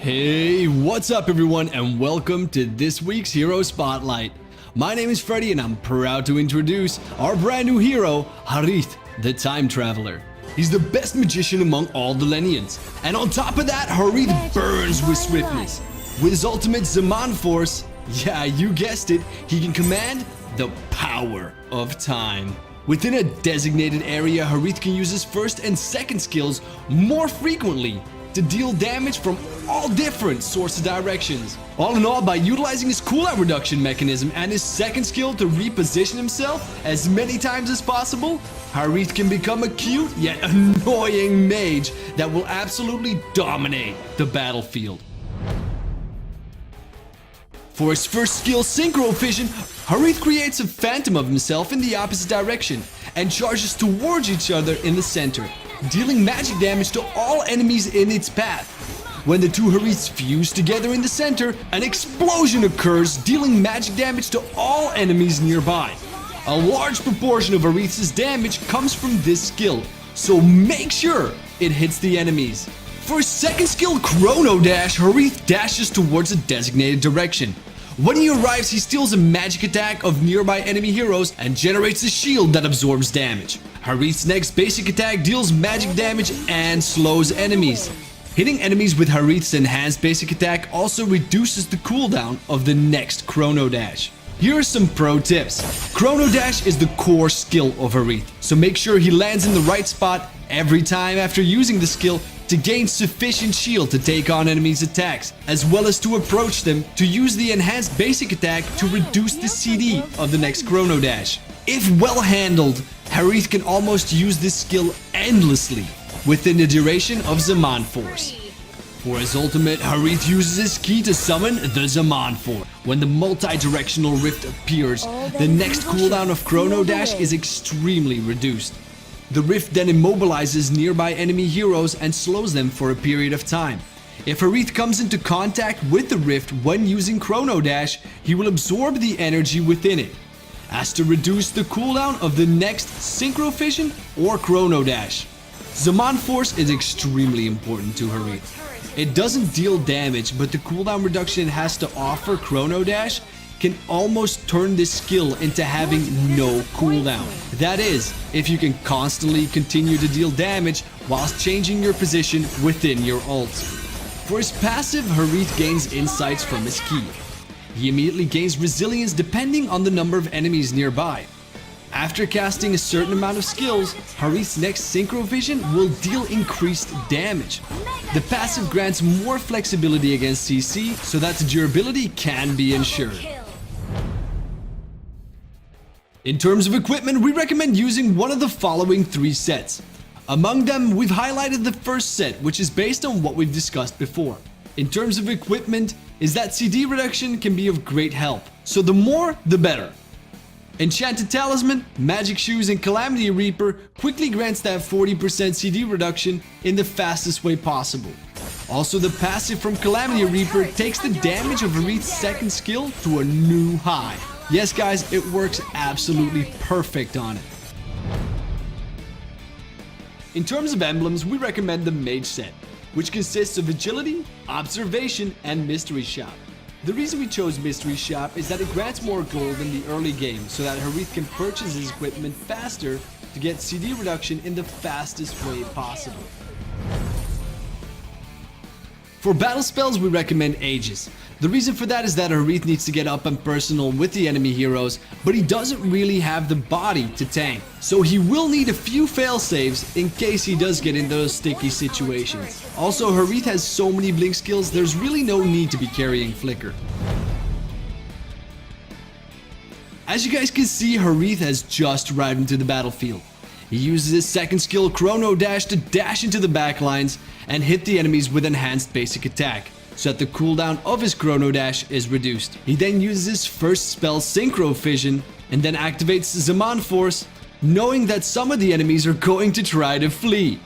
Hey, what's up everyone, and welcome to this week's Hero Spotlight. My name is Freddy and I'm proud to introduce our brand new hero, Harith, the Time Traveler. He's the best magician among all the Lenians, and on top of that, Harith burns with swiftness. With his ultimate Zaman Force, yeah, you guessed it, he can command the power of time. Within a designated area, Harith can use his first and second skills more frequently to deal damage from all different sorts of directions. All in all, by utilizing his cooldown reduction mechanism and his second skill to reposition himself as many times as possible, Harith can become a cute yet annoying mage that will absolutely dominate the battlefield. For his first skill, Synchro Fission, Harith creates a phantom of himself in the opposite direction and charges towards each other in the center, dealing magic damage to all enemies in its path. When the two Hariths fuse together in the center, an explosion occurs, dealing magic damage to all enemies nearby. A large proportion of Harith's damage comes from this skill, so make sure it hits the enemies. For his second skill, Chrono Dash, Harith dashes towards a designated direction. When he arrives, he steals a magic attack of nearby enemy heroes and generates a shield that absorbs damage. Harith's next basic attack deals magic damage and slows enemies. Hitting enemies with Harith's enhanced basic attack also reduces the cooldown of the next Chrono Dash. Here are some pro tips. Chrono Dash is the core skill of Harith, so make sure he lands in the right spot every time after using the skill to gain sufficient shield to take on enemies' attacks, as well as to approach them to use the enhanced basic attack to reduce the CD of the next Chrono Dash. If well handled, Harith can almost use this skill endlessly within the duration of Zaman Force. For his ultimate, Harith uses his key to summon the Zaman Force. When the multi-directional rift appears, the next cooldown of Chrono Dash is extremely reduced. The rift then immobilizes nearby enemy heroes and slows them for a period of time. If Harith comes into contact with the rift when using Chrono Dash, he will absorb the energy within it, as to reduce the cooldown of the next Synchro Fission or Chrono Dash. Zaman Force is extremely important to Harith. It doesn't deal damage, but the cooldown reduction it has to offer Chrono Dash can almost turn this skill into having no cooldown. That is, if you can constantly continue to deal damage whilst changing your position within your ult. For his passive, Harith gains insights from his key. He immediately gains resilience depending on the number of enemies nearby. After casting a certain amount of skills, Harith's next Synchro Vision will deal increased damage. The passive grants more flexibility against CC so that the durability can be ensured. In terms of equipment, we recommend using one of the following 3 sets. Among them, we've highlighted the first set, which is based on what we've discussed before. In terms of equipment, is that CD reduction can be of great help, so the more, the better. Enchanted Talisman, Magic Shoes, and Calamity Reaper quickly grants that 40% CD reduction in the fastest way possible. Also, the passive from Calamity Reaper takes the damage of Harith's second skill to a new high. Yes guys, it works absolutely perfect on it. In terms of emblems, we recommend the Mage set, which consists of Agility, Observation, and Mystery Shop. The reason we chose Mystery Shop is that it grants more gold in the early game so that Harith can purchase his equipment faster to get CD reduction in the fastest way possible. For battle spells, we recommend Aegis. The reason for that is that Harith needs to get up and personal with the enemy heroes, but he doesn't really have the body to tank. So he will need a few fail-saves in case he does get in those sticky situations. Also, Harith has so many blink skills, there's really no need to be carrying Flicker. As you guys can see, Harith has just arrived into the battlefield. He uses his second skill, Chrono Dash, to dash into the backlines and hit the enemies with enhanced basic attack, so that the cooldown of his Chrono Dash is reduced. He then uses his first spell, Synchro Fission, and then activates Zaman Force, knowing that some of the enemies are going to try to flee.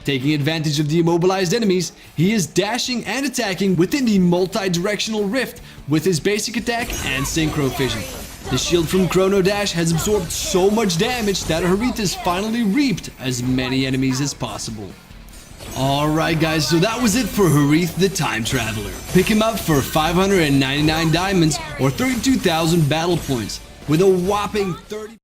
Taking advantage of the immobilized enemies, he is dashing and attacking within the multi-directional rift with his basic attack and Synchro Fission. The shield from Chrono Dash has absorbed so much damage that Harith has finally reaped as many enemies as possible. Alright guys, so that was it for Harith the Time Traveler. Pick him up for 599 diamonds or 32,000 battle points with a whopping 30...